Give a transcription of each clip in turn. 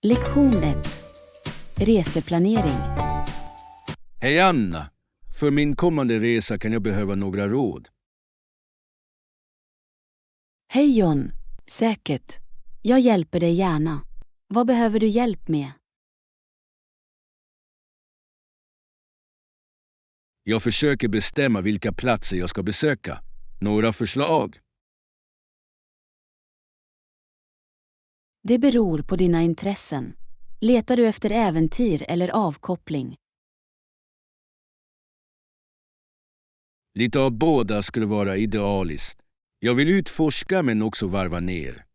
Lektion 1. Reseplanering. Hej Anna! För min kommande resa kan jag behöva några råd. Hej John. Säkert. Jag hjälper dig gärna. Vad behöver du hjälp med? Jag försöker bestämma vilka platser jag ska besöka. Några förslag? Det beror på dina intressen. Letar du efter äventyr eller avkoppling? Lite av båda skulle vara idealiskt. Jag vill utforska men också varva ner.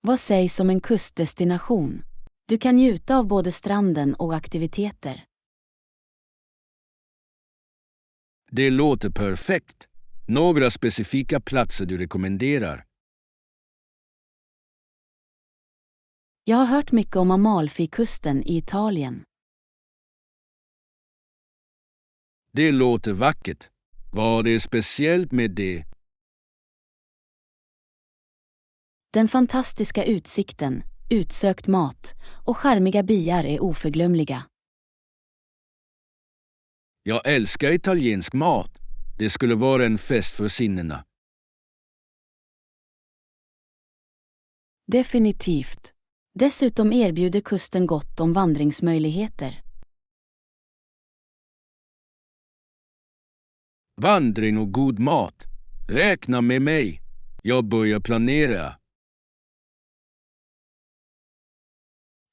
Vad sägs om en kustdestination? Du kan njuta av både stranden och aktiviteter. Det låter perfekt. Några specifika platser du rekommenderar? Jag har hört mycket om Amalfikusten i Italien. Det låter vackert. Vad är speciellt med det? Den fantastiska utsikten, utsökt mat och charmiga byar är oförglömliga. Jag älskar italiensk mat. Det skulle vara en fest för sinnena. Definitivt. Dessutom erbjuder kusten gott om vandringsmöjligheter. Vandring och god mat. Räkna med mig. Jag börjar planera.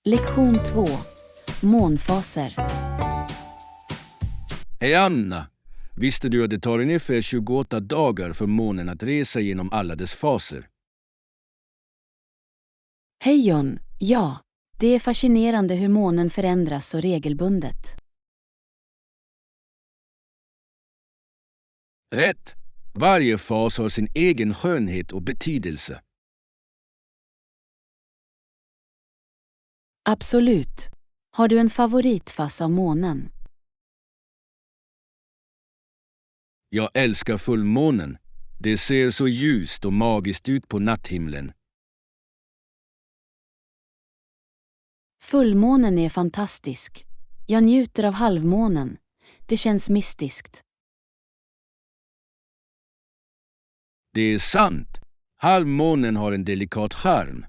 Lektion 2. Månfaser. Hej Anna! Visste du att det tar ungefär 28 dagar för månen att resa genom alla dess faser? Hej John. Ja, det är fascinerande hur månen förändras så regelbundet. Rätt! Varje fas har sin egen skönhet och betydelse. Absolut. Har du en favoritfas av månen? Jag älskar fullmånen. Det ser så ljust och magiskt ut på natthimlen. Fullmånen är fantastisk. Jag njuter av halvmånen. Det känns mystiskt. Det är sant. Halvmånen har en delikat charm.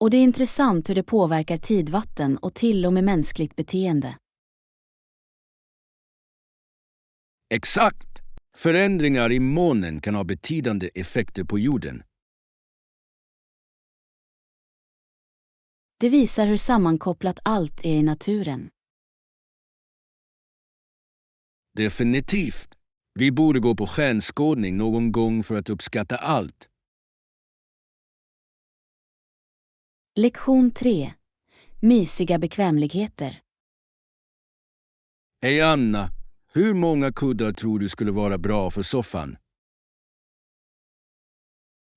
Och det är intressant hur det påverkar tidvatten och till och med mänskligt beteende. Exakt! Förändringar i månen kan ha betydande effekter på jorden. Det visar hur sammankopplat allt är i naturen. Definitivt. Vi borde gå på stjärnskådning någon gång för att uppskatta allt. Lektion 3. Mysiga bekvämligheter. Hej Anna! Hur många kuddar tror du skulle vara bra för soffan?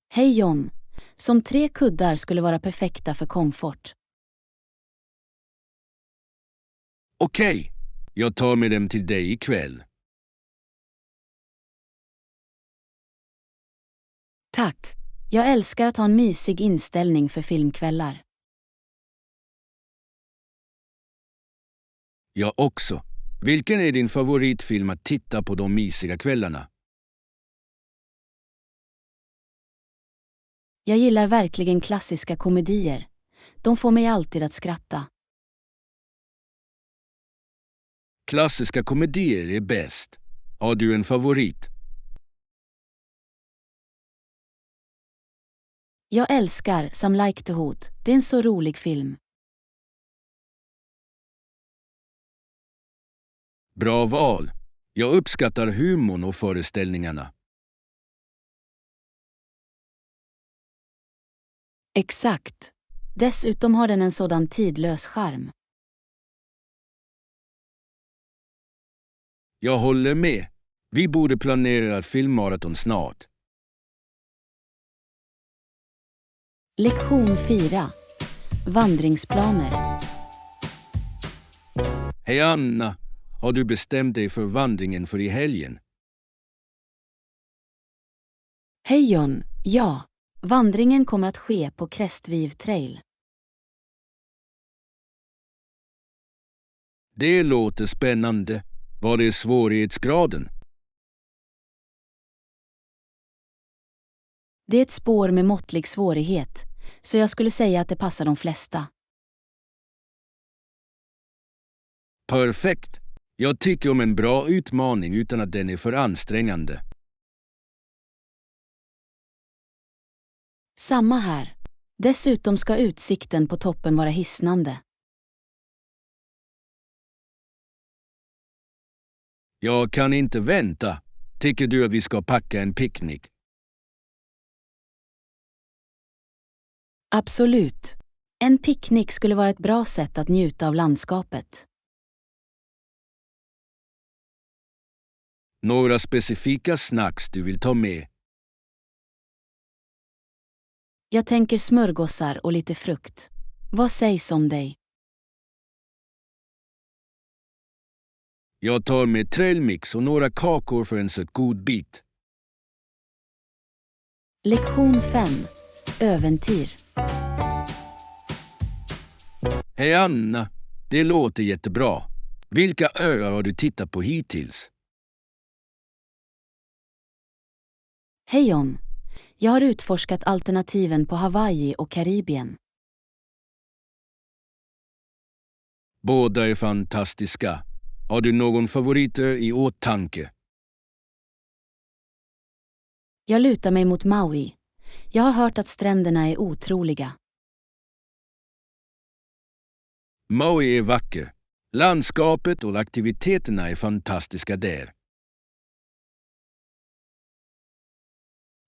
Hej John. Som 3 kuddar skulle vara perfekta för komfort. Okej, jag tar med dem till dig ikväll. Tack. Jag älskar att ha en mysig inställning för filmkvällar. Jag också. Vilken är din favoritfilm att titta på de mysiga kvällarna? Jag gillar verkligen klassiska komedier. De får mig alltid att skratta. Klassiska komedier är bäst. Har du en favorit? Jag älskar Some Like to Hoot. Det är en så rolig film. Bra val. Jag uppskattar humorn och föreställningarna. Exakt. Dessutom har den en sådan tidlös charm. Jag håller med. Vi borde planera ett filmmaraton snart. Lektion 4. Vandringsplaner. Hej Anna! Har du bestämt dig för vandringen för i helgen? Hej John, ja. Vandringen kommer att ske på Crestview Trail. Det låter spännande. Vad är svårighetsgraden? Det är ett spår med måttlig svårighet, så jag skulle säga att det passar de flesta. Perfekt. Jag tycker om en bra utmaning utan att den är för ansträngande. Samma här. Dessutom ska utsikten på toppen vara hisnande. Jag kan inte vänta. Tycker du att vi ska packa en picknick? Absolut. En picknick skulle vara ett bra sätt att njuta av landskapet. Några specifika snacks du vill ta med? Jag tänker smörgåsar och lite frukt. Vad sägs om dig? Jag tar med trailmix och några kakor för en så god bit. Lektion 5. Äventyr. Hej Anna, det låter jättebra. Vilka öar har du tittat på hittills? Hej John. Jag har utforskat alternativen på Hawaii och Karibien. Båda är fantastiska. Har du någon favoriter i åtanke? Jag lutar mig mot Maui. Jag har hört att stränderna är otroliga. Maui är vacker. Landskapet och aktiviteterna är fantastiska där.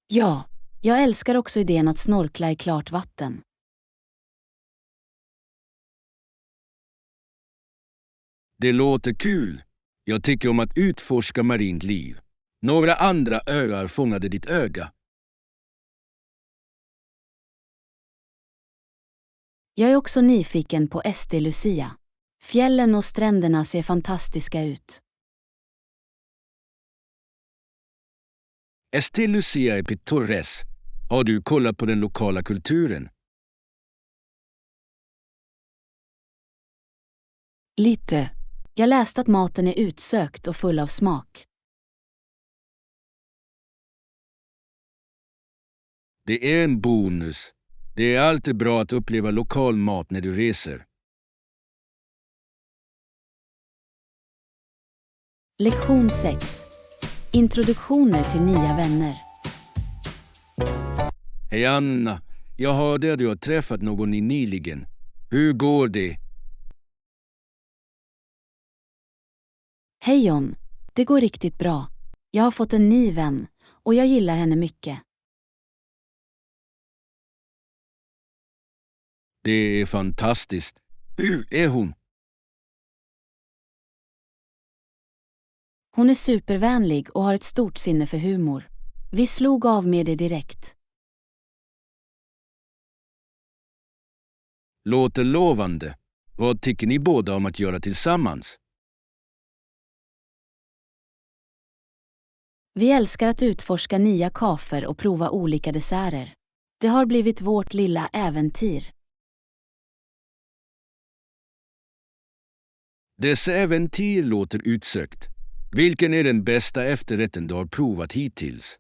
Ja, jag älskar också idén att snorkla i klart vatten. Det låter kul. Jag tycker om att utforska marint liv. Några andra öar fångade ditt öga. Jag är också nyfiken på St. Lucia. Fjällen och stränderna ser fantastiska ut. St. Lucia är pittoresk. Har du kollat på den lokala kulturen? Lite. Jag läste att maten är utsökt och full av smak. Det är en bonus. Det är alltid bra att uppleva lokal mat när du reser. Lektion 6. Introduktioner till nya vänner. Hej Anna, jag hörde att du har träffat någon nyligen. Hur går det? Hej John. Det går riktigt bra. Jag har fått en ny vän och jag gillar henne mycket. Det är fantastiskt. Hur är hon? Hon är supervänlig och har ett stort sinne för humor. Vi slog av med det direkt. Låter lovande. Vad tycker ni båda om att göra tillsammans? Vi älskar att utforska nya kafer och prova olika desserter. Det har blivit vårt lilla äventyr. Dessa äventyr låter utsökt. Vilken är den bästa efterrätten du har provat hittills?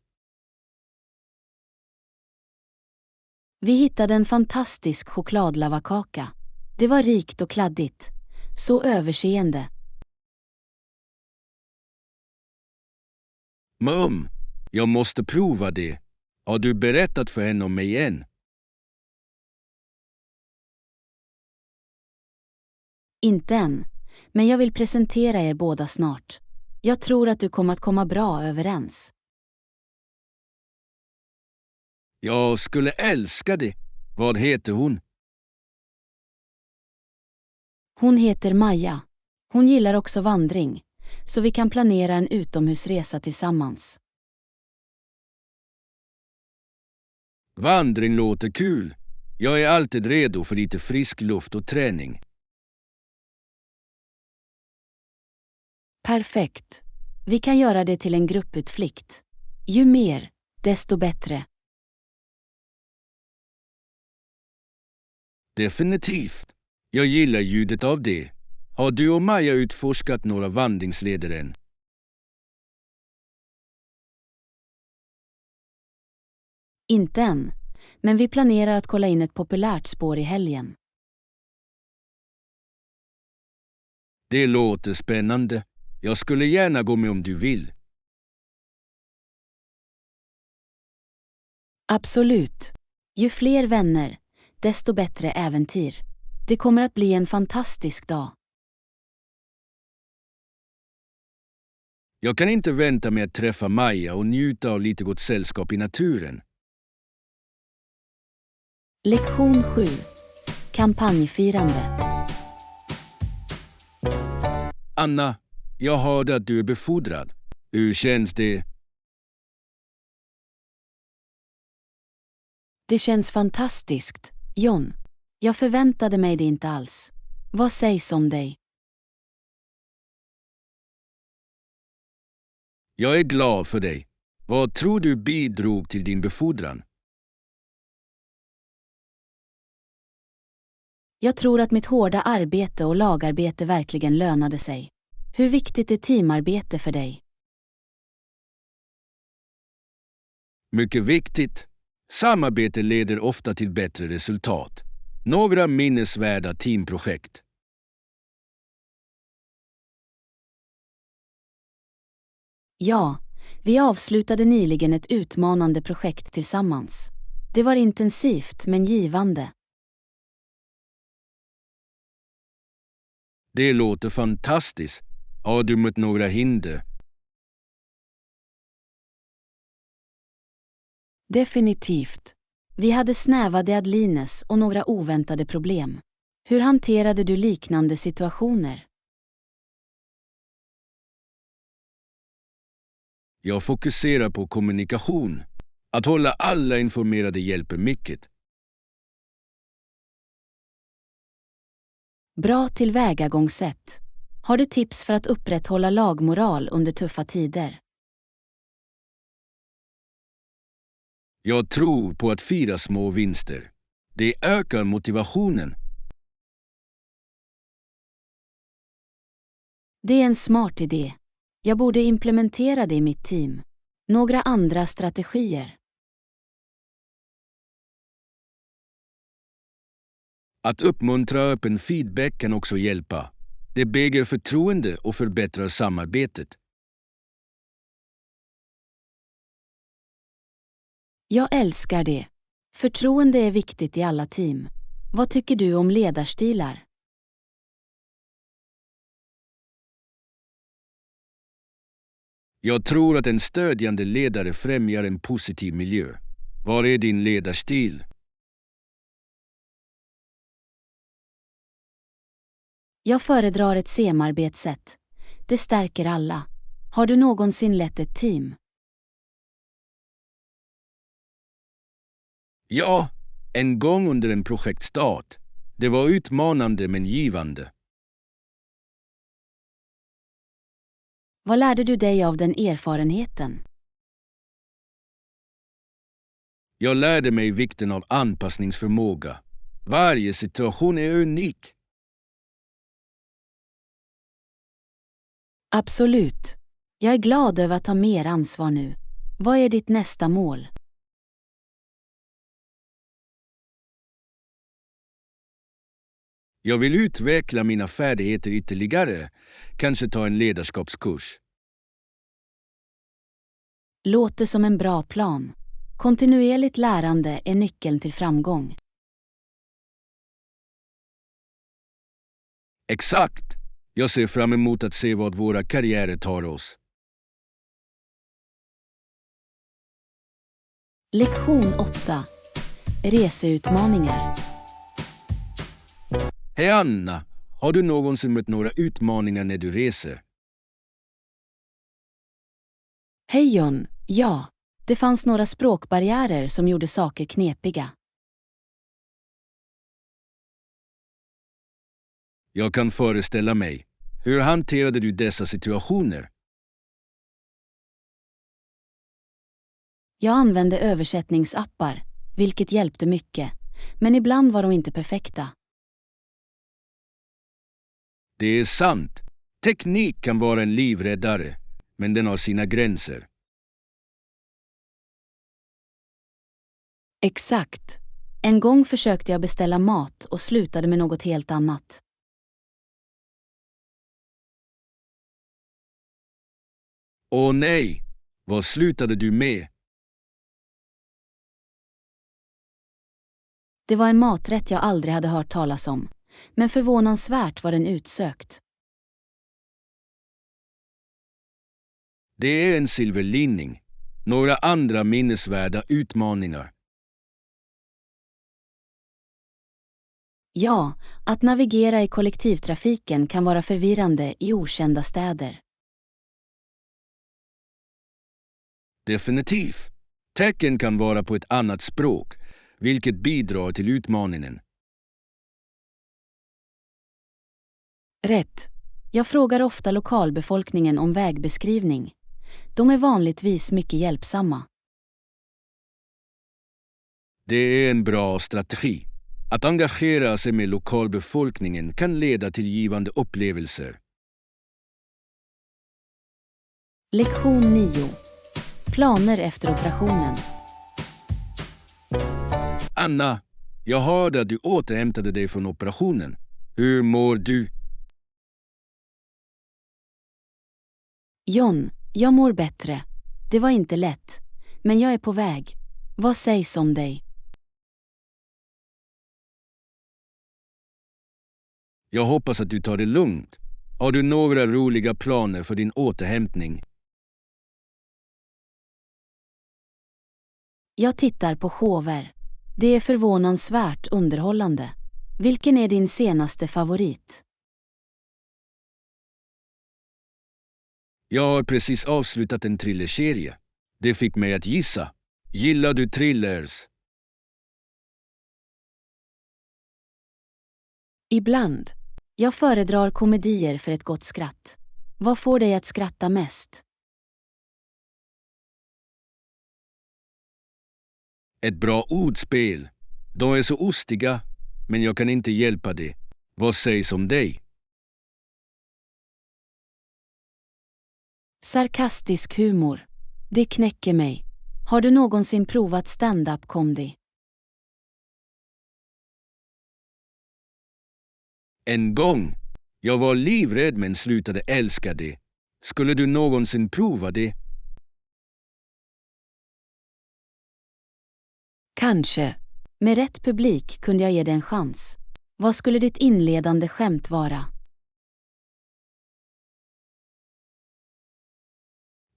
Vi hittade en fantastisk chokladlavakaka. Det var rikt och kladdigt. Så överseende. Jag måste prova det. Har du berättat för henne om mig än? Inte än, men jag vill presentera er båda snart. Jag tror att du kommer att komma bra överens. Jag skulle älska det. Vad heter hon? Hon heter Maja. Hon gillar också vandring, så vi kan planera en utomhusresa tillsammans. Vandring låter kul. Jag är alltid redo för lite frisk luft och träning. Perfekt. Vi kan göra det till en grupputflykt. Ju mer, desto bättre. Definitivt. Jag gillar ljudet av det. Har du och Maja utforskat några vandringsleder än? Inte än, men vi planerar att kolla in ett populärt spår i helgen. Det låter spännande. Jag skulle gärna gå med om du vill. Absolut. Ju fler vänner, desto bättre äventyr. Det kommer att bli en fantastisk dag. Jag kan inte vänta med att träffa Maja och njuta av lite gott sällskap i naturen. Lektion 7. Kampanjfirande. Anna, jag hörde att du är befordrad. Hur känns det? Det känns fantastiskt, John. Jag förväntade mig det inte alls. Vad sägs om dig? Jag är glad för dig. Vad tror du bidrog till din befordran? Jag tror att mitt hårda arbete och lagarbete verkligen lönade sig. Hur viktigt är teamarbete för dig? Mycket viktigt. Samarbete leder ofta till bättre resultat. Några minnesvärda teamprojekt. Ja, vi avslutade nyligen ett utmanande projekt tillsammans. Det var intensivt men givande. Det låter fantastiskt. Har du mött några hinder? Definitivt. Vi hade snäva deadlines och några oväntade problem. Hur hanterade du liknande situationer? Jag fokuserar på kommunikation. Att hålla alla informerade hjälper mycket. Bra tillvägagångssätt. Har du tips för att upprätthålla lagmoral under tuffa tider? Jag tror på att fira små vinster. Det ökar motivationen. Det är en smart idé. Jag borde implementera det i mitt team. Några andra strategier. Att uppmuntra öppen feedback kan också hjälpa. Det bygger förtroende och förbättrar samarbetet. Jag älskar det. Förtroende är viktigt i alla team. Vad tycker du om ledarstilar? Jag tror att en stödjande ledare främjar en positiv miljö. Vad är din ledarstil? Jag föredrar ett samarbetssätt. Det stärker alla. Har du någonsin lett ett team? Ja, en gång under en projektstart. Det var utmanande men givande. Vad lärde du dig av den erfarenheten? Jag lärde mig vikten av anpassningsförmåga. Varje situation är unik. Absolut. Jag är glad över att ta mer ansvar nu. Vad är ditt nästa mål? Jag vill utveckla mina färdigheter ytterligare. Kanske ta en ledarskapskurs. Låter som en bra plan. Kontinuerligt lärande är nyckeln till framgång. Exakt. Jag ser fram emot att se vad våra karriärer tar oss. Lektion 8. Reseutmaningar. Hej Anna, har du någonsin mött några utmaningar när du reser? Hej John, ja. Det fanns några språkbarriärer som gjorde saker knepiga. Jag kan föreställa mig. Hur hanterade du dessa situationer? Jag använde översättningsappar, vilket hjälpte mycket, men ibland var de inte perfekta. Det är sant. Teknik kan vara en livräddare, men den har sina gränser. Exakt. En gång försökte jag beställa mat och slutade med något helt annat. Åh nej, vad slutade du med? Det var en maträtt jag aldrig hade hört talas om, men förvånansvärt var den utsökt. Det är en silverlinning. Några andra minnesvärda utmaningar. Ja, att navigera i kollektivtrafiken kan vara förvirrande i okända städer. Definitivt. Tecken kan vara på ett annat språk, vilket bidrar till utmaningen. Rätt. Jag frågar ofta lokalbefolkningen om vägbeskrivning. De är vanligtvis mycket hjälpsamma. Det är en bra strategi. Att engagera sig med lokalbefolkningen kan leda till givande upplevelser. Lektion 9. Planer efter operationen. Anna, jag hörde att du återhämtade dig från operationen. Hur mår du? John, jag mår bättre. Det var inte lätt, men jag är på väg. Vad sägs om dig? Jag hoppas att du tar det lugnt. Har du några roliga planer för din återhämtning? Jag tittar på shower. Det är förvånansvärt underhållande. Vilken är din senaste favorit? Jag har precis avslutat en thrillerserie. Det fick mig att gissa. Gillar du thrillers? Ibland. Jag föredrar komedier för ett gott skratt. Vad får dig att skratta mest? Ett bra ordspel. De är så ostiga, men jag kan inte hjälpa det. Vad sägs om dig? Sarkastisk humor. Det knäcker mig. Har du någonsin provat stand-up comedy? En gång. Jag var livrädd men slutade älska det. Skulle du någonsin prova det? Kanske. Med rätt publik kunde jag ge det en chans. Vad skulle ditt inledande skämt vara?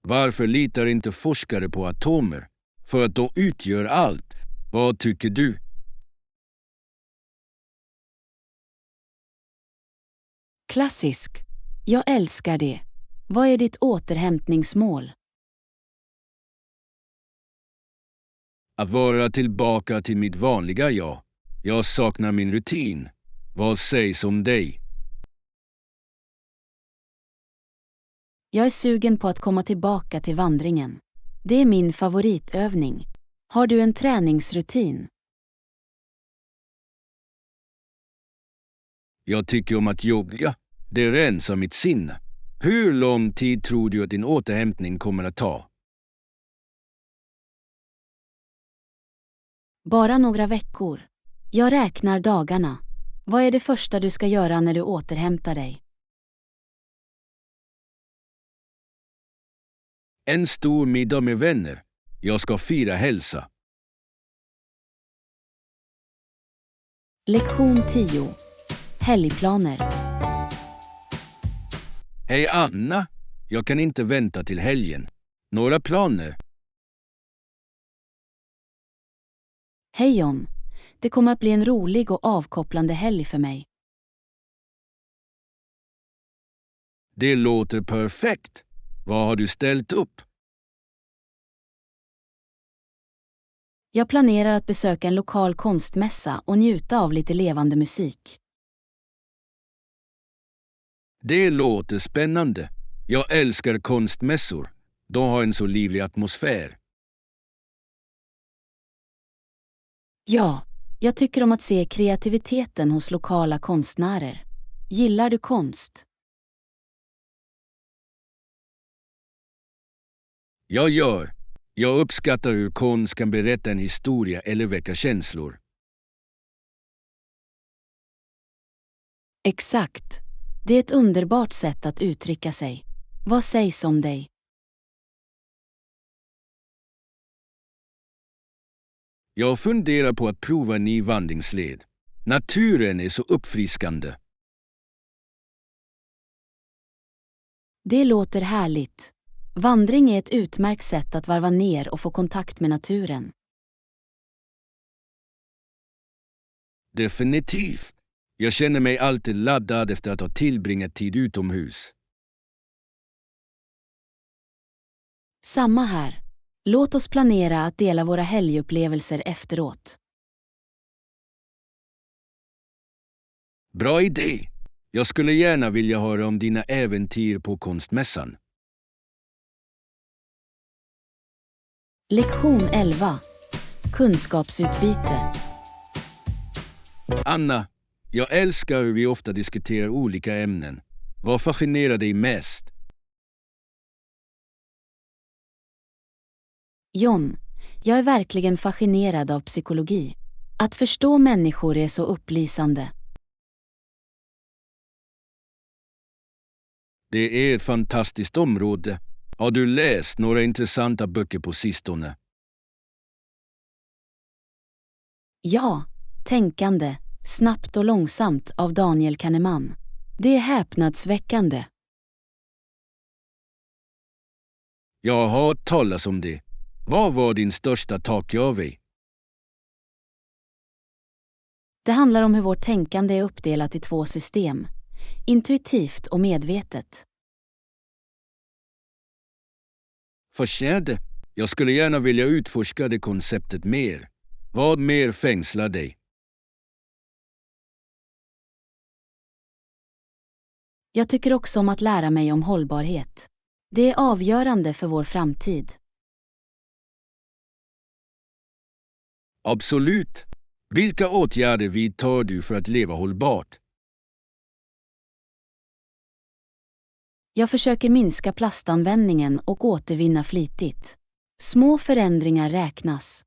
Varför litar inte forskare på atomer? För att de utgör allt. Vad tycker du? Klassisk. Jag älskar det. Vad är ditt återhämtningsmål? Att vara tillbaka till mitt vanliga jag. Jag saknar min rutin. Vad sägs om dig? Jag är sugen på att komma tillbaka till vandringen. Det är min favoritövning. Har du en träningsrutin? Jag tycker om att jogga. Det rensar mitt sinne. Hur lång tid tror du att din återhämtning kommer att ta? Bara några veckor. Jag räknar dagarna. Vad är det första du ska göra när du återhämtar dig? En stor middag med vänner. Jag ska fira hälsa. Lektion 10. Helgplaner. Hej Anna! Jag kan inte vänta till helgen. Några planer? Hej John. Det kommer att bli en rolig och avkopplande helg för mig. Det låter perfekt. Vad har du ställt upp? Jag planerar att besöka en lokal konstmässa och njuta av lite levande musik. Det låter spännande. Jag älskar konstmässor. De har en så livlig atmosfär. Ja, jag tycker om att se kreativiteten hos lokala konstnärer. Gillar du konst? Jag gör. Jag uppskattar hur konst kan berätta en historia eller väcka känslor. Exakt. Det är ett underbart sätt att uttrycka sig. Vad sägs om dig? Jag funderar på att prova en ny vandringsled. Naturen är så uppfriskande. Det låter härligt. Vandring är ett utmärkt sätt att varva ner och få kontakt med naturen. Definitivt. Jag känner mig alltid laddad efter att ha tillbringat tid utomhus. Samma här. Låt oss planera att dela våra helgupplevelser efteråt. Bra idé. Jag skulle gärna vilja höra om dina äventyr på konstmässan. Lektion 11. Kunskapsutbyte. Anna, jag älskar hur vi ofta diskuterar olika ämnen. Vad fascinerar dig mest? John, jag är verkligen fascinerad av psykologi. Att förstå människor är så upplysande. Det är ett fantastiskt område. Har du läst några intressanta böcker på sistone? Ja, Tänkande, snabbt och långsamt av Daniel Kahneman. Det är häpnadsväckande. Jag har hört talas om det. Vad var din största takeaway? Det handlar om hur vårt tänkande är uppdelat i två system. Intuitivt och medvetet. Fascinerande. Jag skulle gärna vilja utforska det konceptet mer. Vad mer fängslar dig? Jag tycker också om att lära mig om hållbarhet. Det är avgörande för vår framtid. Absolut. Vilka åtgärder vidtar du för att leva hållbart? Jag försöker minska plastanvändningen och återvinna flitigt. Små förändringar räknas.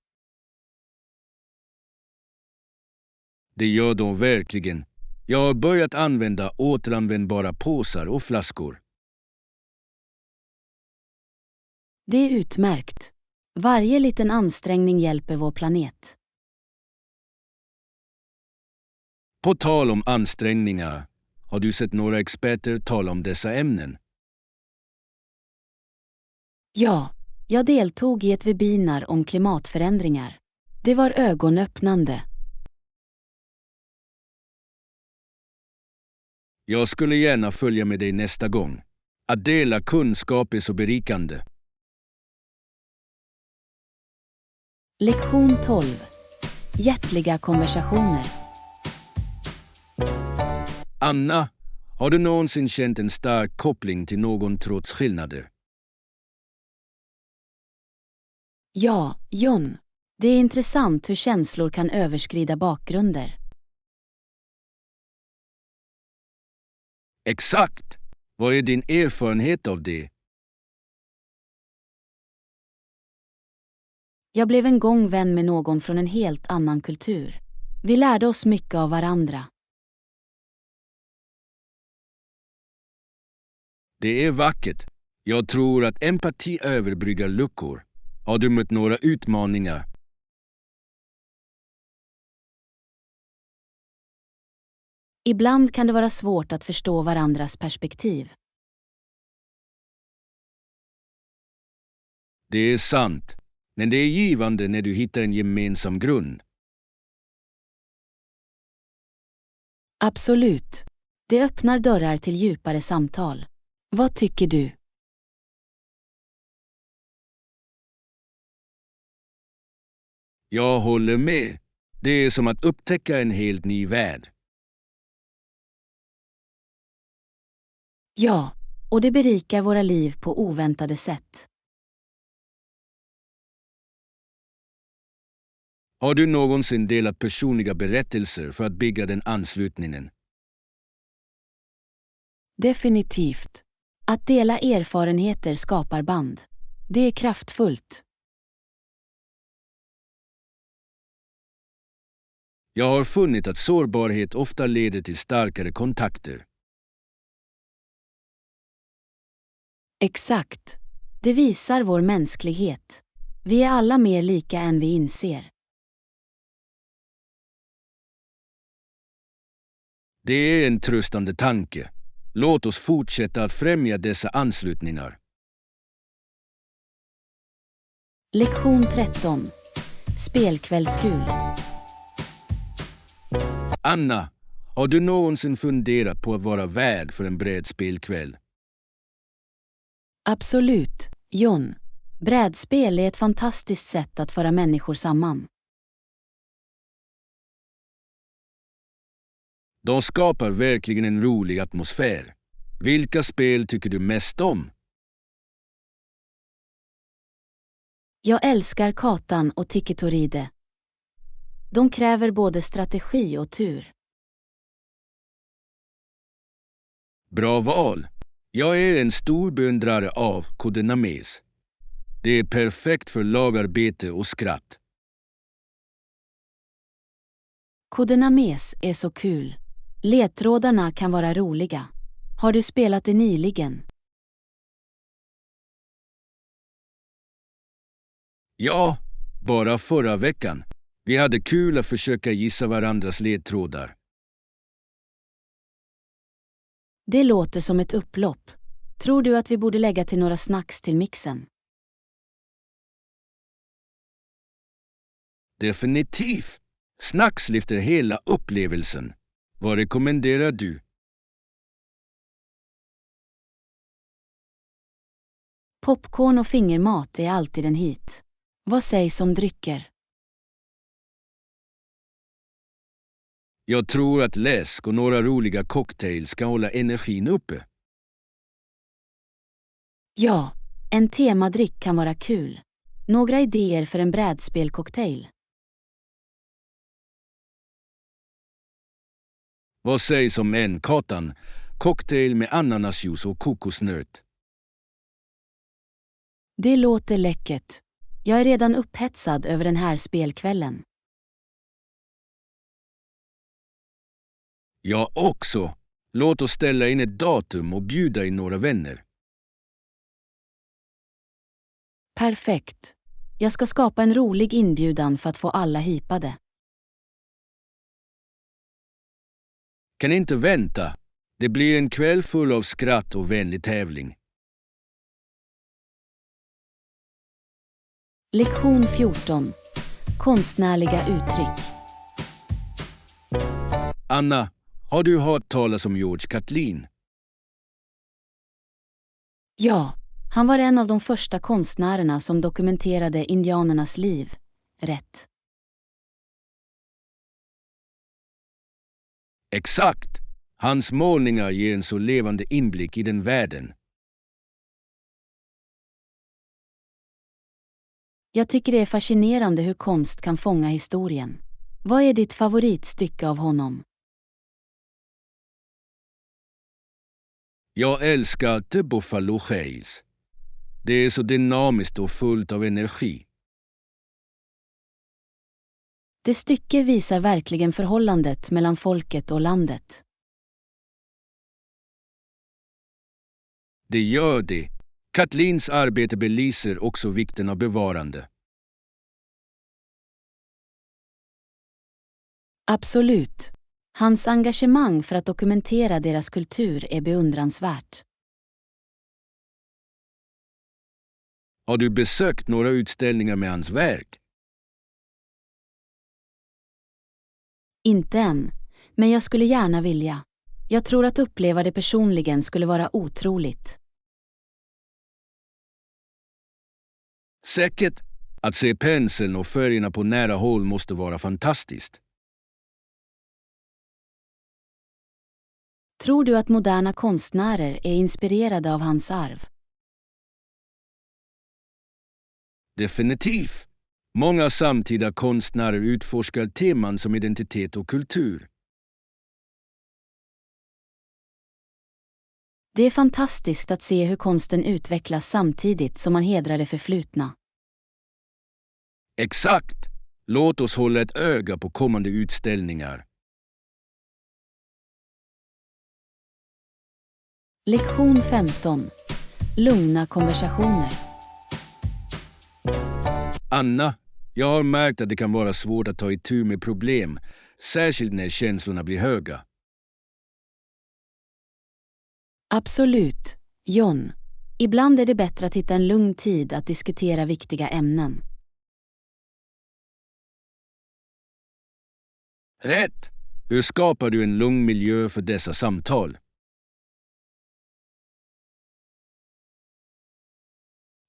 Det gör de verkligen. Jag har börjat använda återanvändbara påsar och flaskor. Det är utmärkt. Varje liten ansträngning hjälper vår planet. På tal om ansträngningar, har du sett några experter tala om dessa ämnen? Ja, jag deltog i ett webinar om klimatförändringar. Det var ögonöppnande. Jag skulle gärna följa med dig nästa gång. Att dela kunskap är så berikande. Lektion 12. Hjärtliga konversationer. Anna, har du någonsin känt en stark koppling till någon trots skillnader? Ja, John. Det är intressant hur känslor kan överskrida bakgrunder. Exakt! Vad är din erfarenhet av det? Jag blev en gång vän med någon från en helt annan kultur. Vi lärde oss mycket av varandra. Det är vackert. Jag tror att empati överbryggar luckor. Har du mött några utmaningar? Ibland kan det vara svårt att förstå varandras perspektiv. Det är sant. Men det är givande när du hittar en gemensam grund. Absolut. Det öppnar dörrar till djupare samtal. Vad tycker du? Jag håller med. Det är som att upptäcka en helt ny värld. Ja, och det berikar våra liv på oväntade sätt. Har du någonsin delat personliga berättelser för att bygga den anslutningen? Definitivt. Att dela erfarenheter skapar band. Det är kraftfullt. Jag har funnit att sårbarhet ofta leder till starkare kontakter. Exakt. Det visar vår mänsklighet. Vi är alla mer lika än vi inser. Det är en tröstande tanke. Låt oss fortsätta att främja dessa anslutningar. Lektion 13. Spelkvällskul. Anna, har du någonsin funderat på att vara värd för en brädspelkväll? Absolut, John. Brädspel är ett fantastiskt sätt att föra människor samman. De skapar verkligen en rolig atmosfär. Vilka spel tycker du mest om? Jag älskar Katan och Tikitoride. De kräver både strategi och tur. Bra val. Jag är en stor beundrare av Codenames. Det är perfekt för lagarbete och skratt. Codenames är så kul. Ledtrådarna kan vara roliga. Har du spelat det nyligen? Ja, bara förra veckan. Vi hade kul att försöka gissa varandras ledtrådar. Det låter som ett upplopp. Tror du att vi borde lägga till några snacks till mixen? Definitivt. Snacks lyfter hela upplevelsen. Vad rekommenderar du? Popcorn och fingermat är alltid en hit. Vad sägs om drycker? Jag tror att läsk och några roliga cocktails kan hålla energin uppe. Ja, en temadryck kan vara kul. Några idéer för en brädspelcocktail? Vad sägs om en Katan cocktail med ananasjuice och kokosnöt? Det låter läckert. Jag är redan upphetsad över den här spelkvällen. Jag också. Låt oss ställa in ett datum och bjuda in några vänner. Perfekt. Jag ska skapa en rolig inbjudan för att få alla hypade. Kan inte vänta. Det blir en kväll full av skratt och vänlig tävling. Lektion 14. Konstnärliga uttryck. Anna, har du hört talas om George Catlin? Ja, han var en av de första konstnärerna som dokumenterade indianernas liv. Rätt. Exakt. Hans målningar ger en så levande inblick i den världen. Jag tycker det är fascinerande hur konst kan fånga historien. Vad är ditt favoritstycke av honom? Jag älskar The Buffalo Chase. Det är så dynamiskt och fullt av energi. Det stycke visar verkligen förhållandet mellan folket och landet. Det gör det. Catlins arbete belyser också vikten av bevarande. Absolut. Hans engagemang för att dokumentera deras kultur är beundransvärt. Har du besökt några utställningar med hans verk? Inte än, men jag skulle gärna vilja. Jag tror att uppleva det personligen skulle vara otroligt. Säkert. Att se penseln och färgerna på nära håll måste vara fantastiskt. Tror du att moderna konstnärer är inspirerade av hans arv? Definitivt. Många samtida konstnärer utforskar teman som identitet och kultur. Det är fantastiskt att se hur konsten utvecklas samtidigt som man hedrar det förflutna. Exakt! Låt oss hålla ett öga på kommande utställningar. Lektion 15. Lugna konversationer. Anna, jag har märkt att det kan vara svårt att ta itu med problem, särskilt när känslorna blir höga. Absolut, John. Ibland är det bättre att hitta en lugn tid att diskutera viktiga ämnen. Rätt! Hur skapar du en lugn miljö för dessa samtal?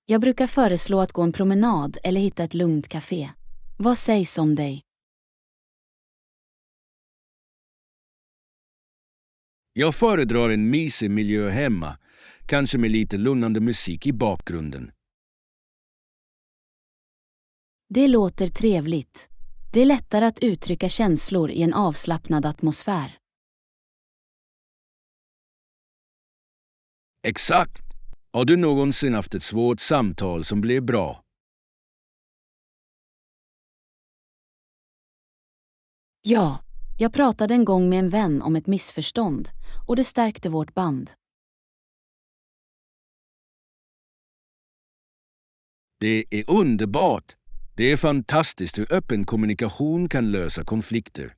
Jag brukar föreslå att gå en promenad eller hitta ett lugnt café. Vad sägs om dig? Jag föredrar en mysig miljö hemma, kanske med lite lugnande musik i bakgrunden. Det låter trevligt. Det är lättare att uttrycka känslor i en avslappnad atmosfär. Exakt! Har du någonsin haft ett svårt samtal som blev bra? Ja, jag pratade en gång med en vän om ett missförstånd och det stärkte vårt band. Det är underbart! Det är fantastiskt hur öppen kommunikation kan lösa konflikter.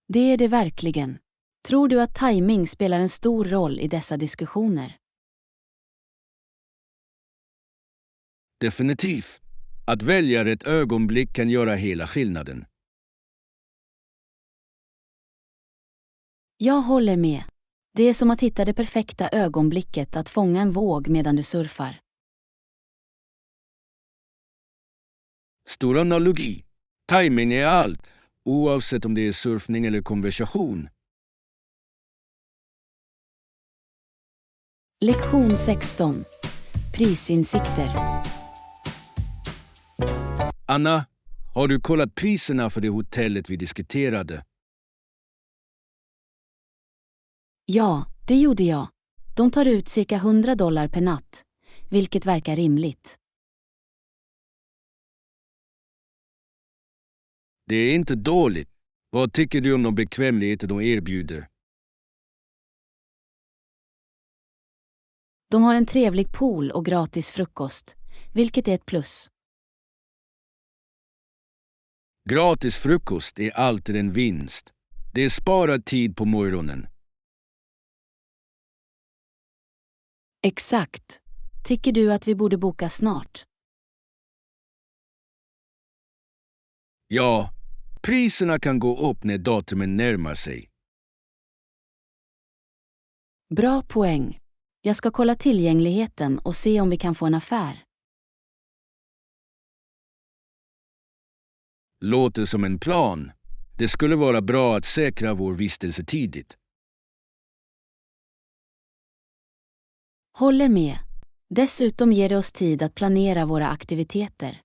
Det är det verkligen. Tror du att timing spelar en stor roll i dessa diskussioner? Definitivt. Att välja rätt ögonblick kan göra hela skillnaden. Jag håller med. Det är som att hitta det perfekta ögonblicket att fånga en våg medan du surfar. Stor analogi. Timing är allt, oavsett om det är surfning eller konversation. Lektion 16. Prisinsikter. Anna, har du kollat priserna för det hotellet vi diskuterade? Ja, det gjorde jag. De tar ut cirka $100 per natt, vilket verkar rimligt. Det är inte dåligt. Vad tycker du om de bekvämligheter de erbjuder? De har en trevlig pool och gratis frukost, vilket är ett plus. Gratis frukost är alltid en vinst. Det sparar tid på morgonen. Exakt. Tycker du att vi borde boka snart? Ja, priserna kan gå upp när datumen närmar sig. Bra poäng. Jag ska kolla tillgängligheten och se om vi kan få en affär. Låter som en plan. Det skulle vara bra att säkra vår vistelse tidigt. Håller med. Dessutom ger det oss tid att planera våra aktiviteter.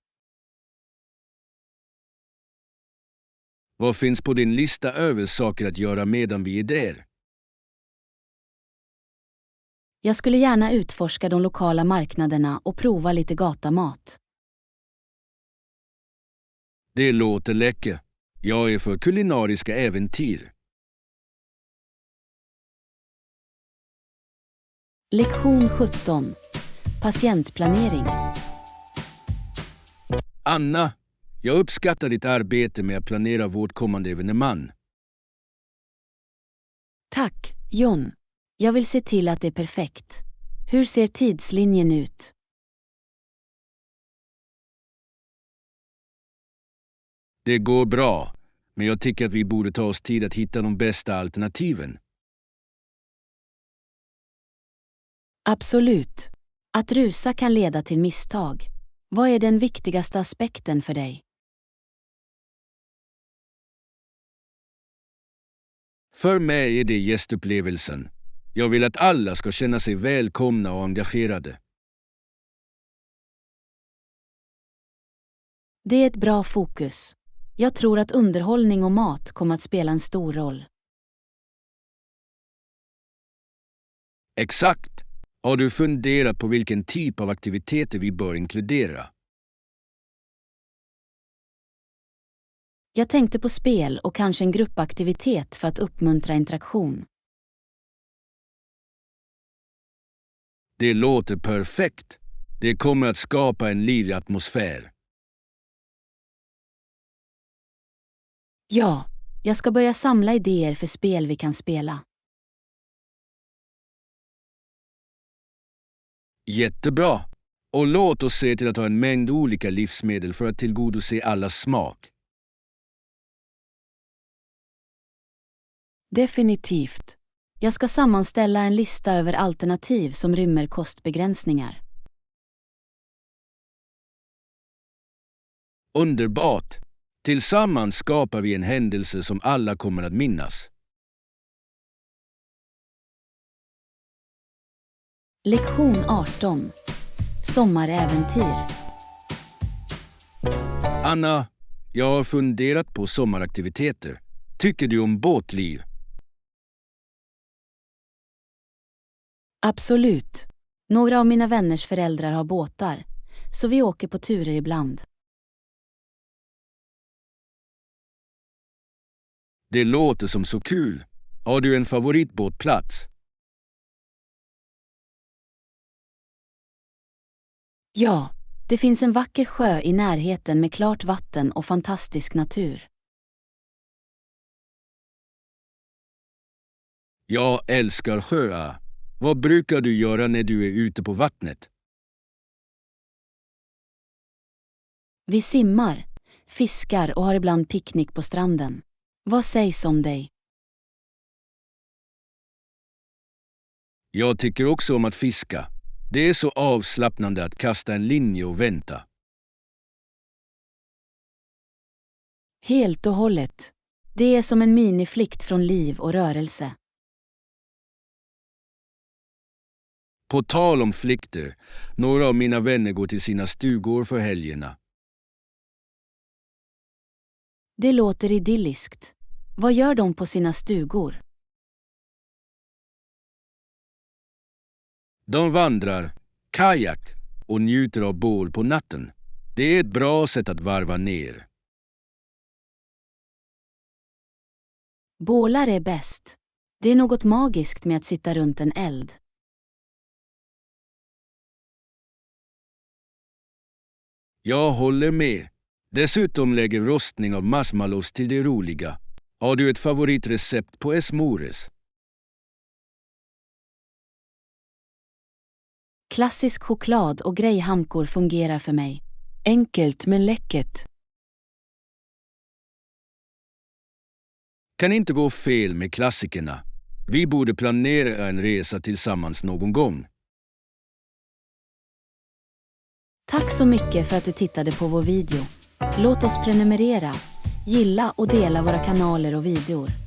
Vad finns på din lista över saker att göra medan vi är där? Jag skulle gärna utforska de lokala marknaderna och prova lite gatamat. Det låter läckert. Jag är för kulinariska äventyr. Lektion 17. Patientplanering. Anna, jag uppskattar ditt arbete med att planera vårt kommande evenemang. Tack, John. Jag vill se till att det är perfekt. Hur ser tidslinjen ut? Det går bra, men jag tycker att vi borde ta oss tid att hitta de bästa alternativen. Absolut. Att rusa kan leda till misstag. Vad är den viktigaste aspekten för dig? För mig är det gästupplevelsen. Jag vill att alla ska känna sig välkomna och engagerade. Det är ett bra fokus. Jag tror att underhållning och mat kommer att spela en stor roll. Exakt. Har du funderat på vilken typ av aktiviteter vi bör inkludera? Jag tänkte på spel och kanske en gruppaktivitet för att uppmuntra interaktion. Det låter perfekt. Det kommer att skapa en livlig atmosfär. Ja, jag ska börja samla idéer för spel vi kan spela. Jättebra. Och låt oss se till att ha en mängd olika livsmedel för att tillgodose allas smak. Definitivt. Jag ska sammanställa en lista över alternativ som rymmer kostbegränsningar. Underbart! Tillsammans skapar vi en händelse som alla kommer att minnas. Lektion 18. Sommaräventyr. Anna, jag har funderat på sommaraktiviteter. Tycker du om båtliv? Absolut. Några av mina vänners föräldrar har båtar, så vi åker på turer ibland. Det låter som så kul. Har du en favoritbåtplats? Ja, det finns en vacker sjö i närheten med klart vatten och fantastisk natur. Jag älskar sjöar. Vad brukar du göra när du är ute på vattnet? Vi simmar, fiskar och har ibland picknick på stranden. Vad sägs om dig? Jag tycker också om att fiska. Det är så avslappnande att kasta en linje och vänta. Helt och hållet. Det är som en miniflykt från liv och rörelse. På tal om flykter, några av mina vänner går till sina stugor för helgerna. Det låter idylliskt. Vad gör de på sina stugor? De vandrar, kajak och njuter av bål på natten. Det är ett bra sätt att varva ner. Bålar är bäst. Det är något magiskt med att sitta runt en eld. Jag håller med. Dessutom lägger rostning av marshmallows till det roliga. Har du ett favoritrecept på esmores? Klassisk choklad och greyhamkor fungerar för mig. Enkelt men läckert. Kan inte gå fel med klassikerna. Vi borde planera en resa tillsammans någon gång. Tack så mycket för att du tittade på vår video. Låt oss prenumerera, gilla och dela våra kanaler och videor.